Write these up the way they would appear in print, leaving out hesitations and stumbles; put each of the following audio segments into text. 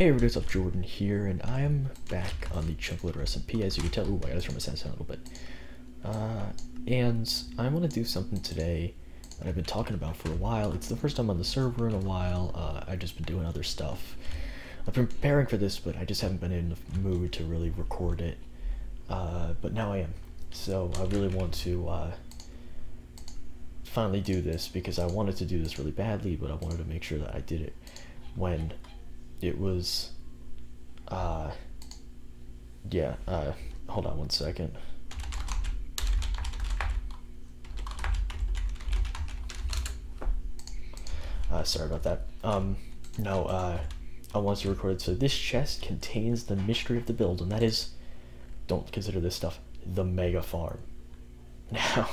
Hey everybody, what's up? Jordan here, and I am back on the ChunkLoader SMP. As you can tell, I gotta turn my sound down a little bit. And I want to do something today that I've been talking about for a while. It's the first time on the server in a while. I've just been doing other stuff. I've been preparing for this, but I just haven't been in the mood to really record it. But now I am. So I really want to finally do this because I wanted to do this really badly, but I wanted to make sure that I did it when it was hold on one second. Sorry about that. I wanted to record it. So this chest contains the mystery of the build, and that is, don't consider this stuff the mega farm. Now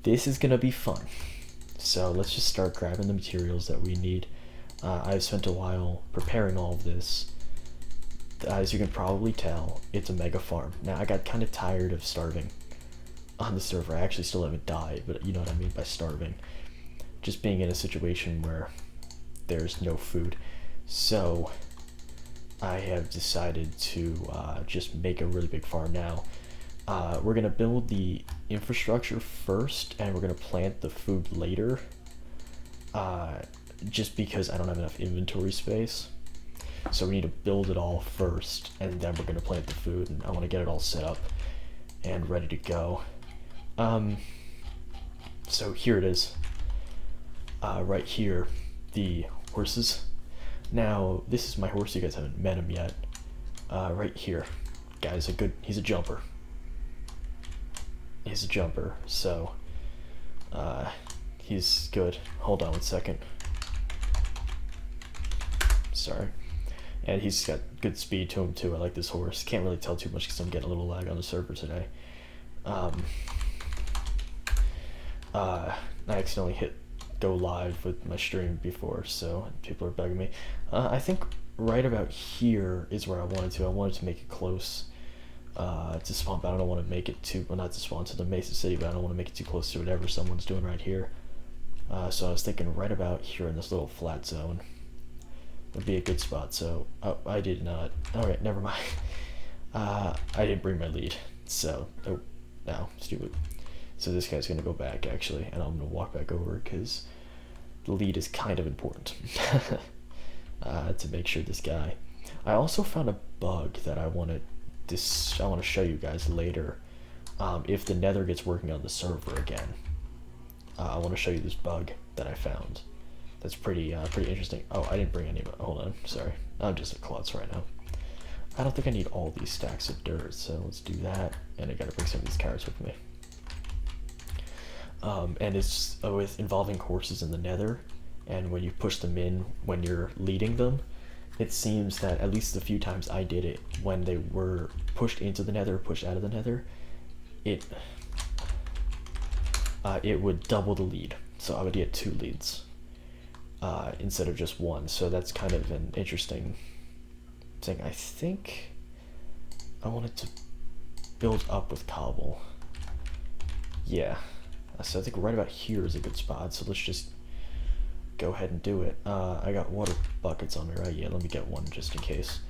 this is gonna be fun, so let's just start grabbing the materials that we need. I've spent a while preparing all of this. As you can probably tell, it's a mega farm. Now, I got kind of tired of starving on the server. I actually still haven't died, but you know what I mean by starving. Just being in a situation where there's no food. So, I have decided to just make a really big farm now. We're going to build the infrastructure first, and we're going to plant the food later. Just because I don't have enough inventory space. So we need to build it all first, and then we're going to plant the food, and I want to get it all set up and ready to go. So here it is. Right here, the horses. Now, this is my horse. You guys haven't met him yet. Right here. Guy's he's a jumper. He's a jumper, so he's good. Hold on one second. Sorry. And he's got good speed to him too. I like this horse. Can't really tell too much because I'm getting a little lag on the server today. I accidentally hit go live with my stream before, so people are bugging me. I think right about here is where I wanted to make it close to spawn, but I don't want to make it too, well, not to spawn, to the Mesa City, but I don't want to make it too close to whatever someone's doing right here. So I was thinking right about here in this little flat zone would be a good spot. So I did not. Alright, never mind. I didn't bring my lead, so no, stupid. So this guy's gonna go back actually, and I'm gonna walk back over because the lead is kind of important to make sure this guy. I also found a bug that I want to show you guys later. If the Nether gets working on the server again, I want to show you this bug that I found. That's pretty interesting. Oh, I didn't bring any. Hold on, sorry. I'm just a klutz right now. I don't think I need all these stacks of dirt, so let's do that. And I gotta bring some of these carrots with me. And it's with involving horses in the Nether, and when you push them in when you're leading them, it seems that at least the few times I did it, when they were pushed into the Nether, pushed out of the Nether, it would double the lead. So I would get 2 leads. Instead of just 1, so that's kind of an interesting thing. I think I wanted to build up with cobble. Yeah, so I think right about here is a good spot, so let's just go ahead and do it. I got water buckets on me, right? Yeah, let me get one just in case.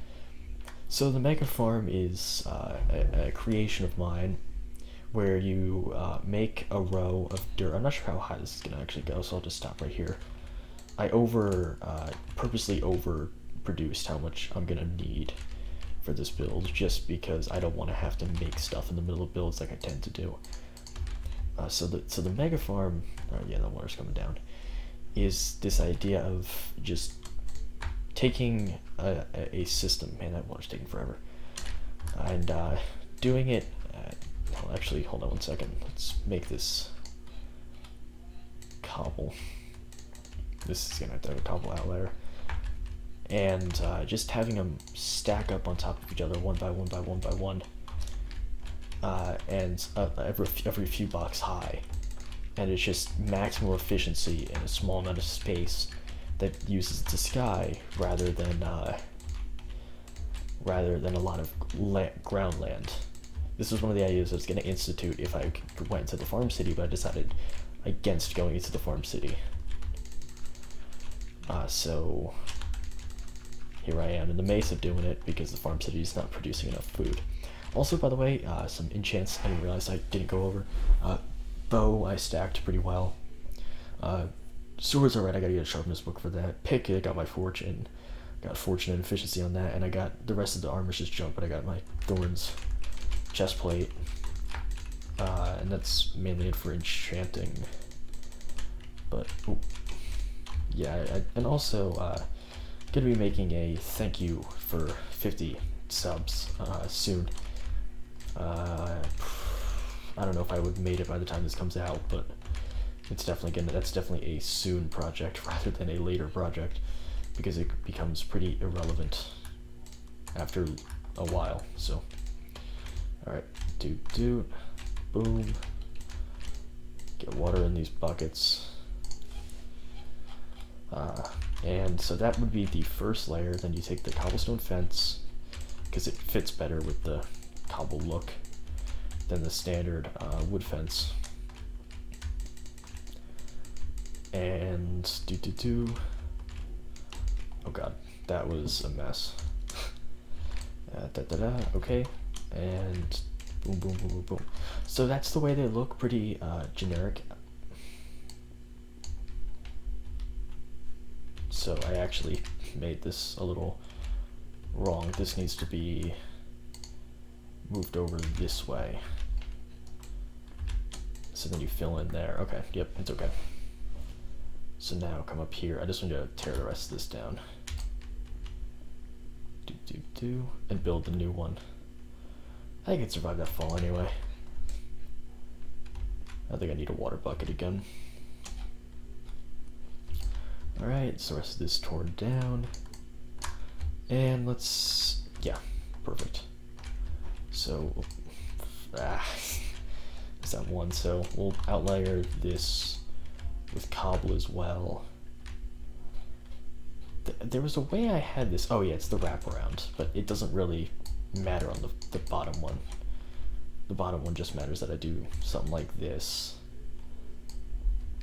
So the mega farm is a creation of mine where you make a row of dirt. I'm not sure how high this is gonna actually go, so I'll just stop right here. I purposely overproduced how much I'm gonna need for this build, just because I don't want to have to make stuff in the middle of builds like I tend to do. So the mega farm, yeah, the water's coming down, is this idea of just taking a system. Man, that water's taking forever, and doing it. Well, actually, hold on one second. Let's make this cobble. This is gonna have to have a cobble outlier, and just having them stack up on top of each other, one by one by one by one, and every few blocks high, and it's just maximum efficiency in a small amount of space that uses the sky rather than a lot of ground land. This was one of the ideas I was going to institute if I went to the farm city, but I decided against going into the farm city. So here I am in the mesa doing it because the farm city is not producing enough food. Also, by the way, some enchants I realized I didn't go over. Bow I stacked pretty well. Sword's alright, I gotta get a sharpness book for that. Pick, I got my fortune. Got fortune and efficiency on that, and I got the rest of the armor's just junk, but I got my thorns, chest plate, and that's mainly it for enchanting. But yeah, and also gonna be making a thank you for 50 subs soon. I don't know if I would have made it by the time this comes out, but it's definitely that's definitely a soon project rather than a later project, because it becomes pretty irrelevant after a while. So, all right, boom, get water in these buckets. And so that would be the first layer. Then you take the cobblestone fence, because it fits better with the cobble look than the standard wood fence. And oh god, that was a mess. Okay, and boom, boom, boom, boom, boom. So that's the way they look, pretty generic. So I actually made this a little wrong. This needs to be moved over this way. So then you fill in there. Okay, yep, it's okay. So now come up here. I just want to tear the rest of this down. And build the new one. I can survive that fall anyway. I think I need a water bucket again. Alright, so the rest of this torn down. And let's, yeah, perfect. So, is that one? So we'll outlayer this with cobble as well. There was a way I had this. Oh yeah, it's the wraparound, but it doesn't really matter on the bottom one. The bottom one just matters that I do something like this.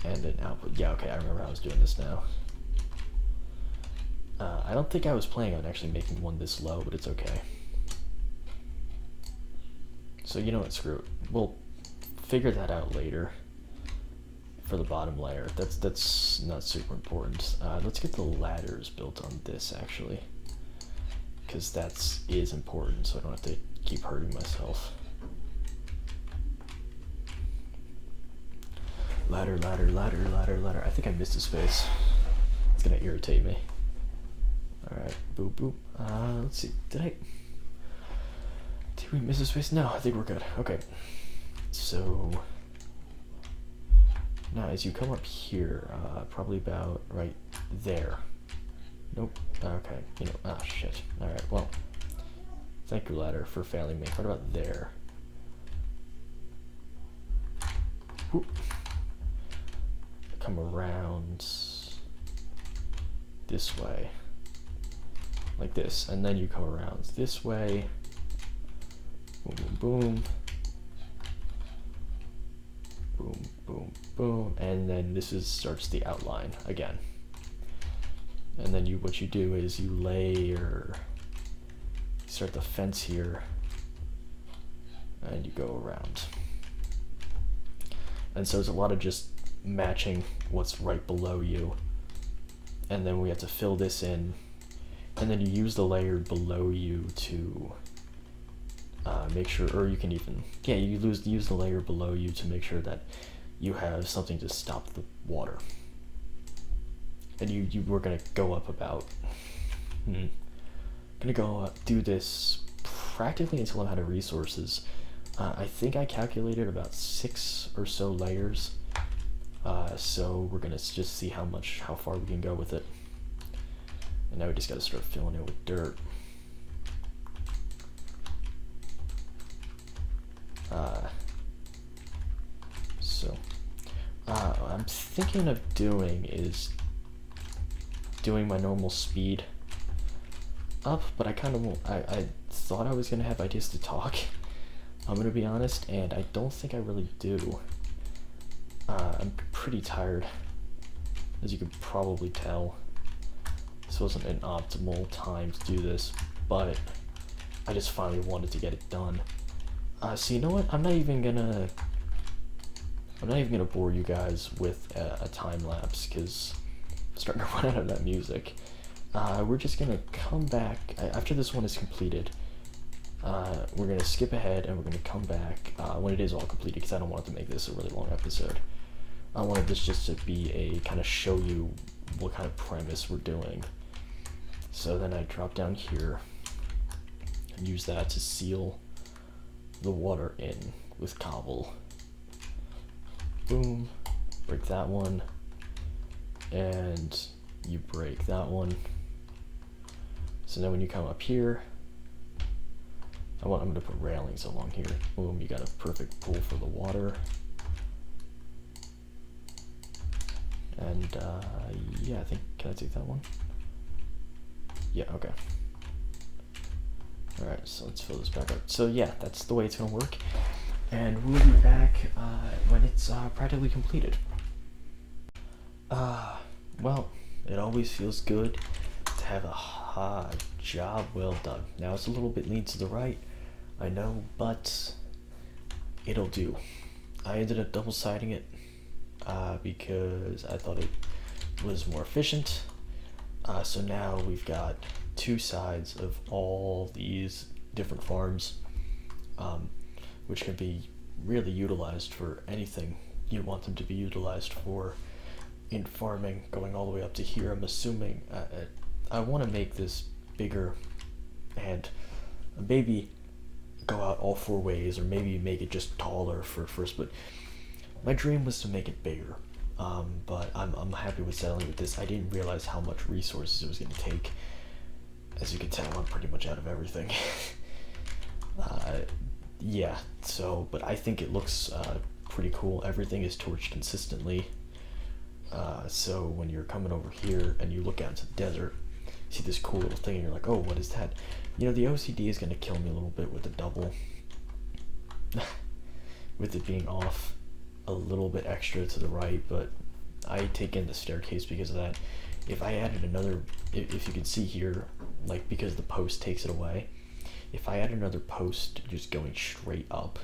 And an output. Yeah, okay, I remember how I was doing this now. I don't think I was planning on actually making one this low, but it's okay. So you know what, screw it. We'll figure that out later for the bottom layer. That's not super important. Let's get the ladders built on this actually, because that is important, so I don't have to keep hurting myself. Ladder, ladder, ladder, ladder, ladder. I think I missed a space. It's gonna irritate me. Alright, boop, boop. Let's see, did we miss a space? No, I think we're good. Okay, so now as you come up here, probably about right there. Nope, okay, you know, ah, shit. Alright, well, thank you, ladder, for failing me. What about there? Whoop. Come around this way. Like this, and then you come around this way. Boom, boom, boom. Boom, boom, boom. And then this starts the outline again. And then what you do is you layer, start the fence here, and you go around. And so there's a lot of just matching what's right below you. And then we have to fill this in. And then you use the layer below you to make sure, or you can even, yeah, you use the layer below you to make sure that you have something to stop the water. And you were gonna go up about, do this practically until I'm out of resources. I think I calculated about 6 or so layers. So we're gonna just see how far we can go with it. And now we just gotta start filling it with dirt. I'm thinking of doing my normal speed up, but I kind of I thought I was gonna have ideas to talk. I'm gonna be honest, and I don't think I really do. I'm pretty tired, as you can probably tell. This wasn't an optimal time to do this, but I just finally wanted to get it done. So you know what? I'm not even gonna bore you guys with a time lapse because I'm starting to run out of that music. We're just gonna come back after this one is completed. We're gonna skip ahead and we're gonna come back when it is all completed because I don't want to make this a really long episode. I wanted this just to be a kind of show you what kind of premise we're doing. So then I drop down here and use that to seal the water in with cobble. Boom, break that one, and you break that one. So now when you come up here, I'm going to put railings along here. Boom, you got a perfect pool for the water. And yeah, I think, can I take that one? Yeah, okay. Alright, so let's fill this back up. So yeah, that's the way it's going to work. And we'll be back when it's practically completed. Well, it always feels good to have a job well done. Now it's a little bit lean to the right, I know, but it'll do. I ended up double-siding it because I thought it was more efficient. So now we've got two sides of all these different farms, which can be really utilized for anything you want them to be utilized for in farming, going all the way up to here. I'm assuming I want to make this bigger and maybe go out all four ways, or maybe make it just taller for first, but my dream was to make it bigger. But I'm happy with settling with this. I didn't realize how much resources it was going to take. As you can tell, I'm pretty much out of everything. Yeah, so, but I think it looks pretty cool. Everything is torched consistently. So when you're coming over here and you look out into the desert, you see this cool little thing and you're like, oh, what is that? You know, the OCD is going to kill me a little bit with the double. With it being off a little bit extra to the right, but I take in the staircase because of that. If I added another, if you can see here, like, because the post takes it away, if I add another post just going straight up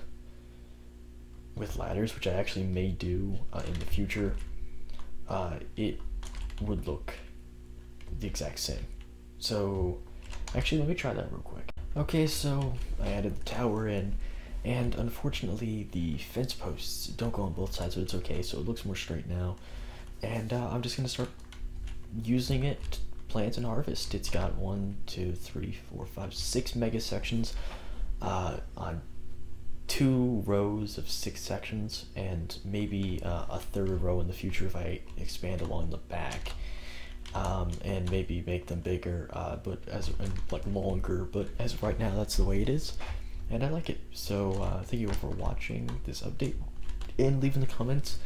with ladders, which I actually may do in the future, it would look the exact same. So actually, let me try that real quick. Okay, so I added the tower in, and unfortunately the fence posts don't go on both sides, but it's okay, so it looks more straight now. And I'm just gonna start using it to plant and harvest. It's got 6 mega sections on 2 rows of 6 sections, and maybe a third row in the future if I expand along the back, and maybe make them bigger, but like longer. But as of right now, that's the way it is, and I like it. So thank you all for watching this update, and leave in the comments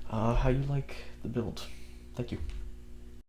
how you like the build. Thank you.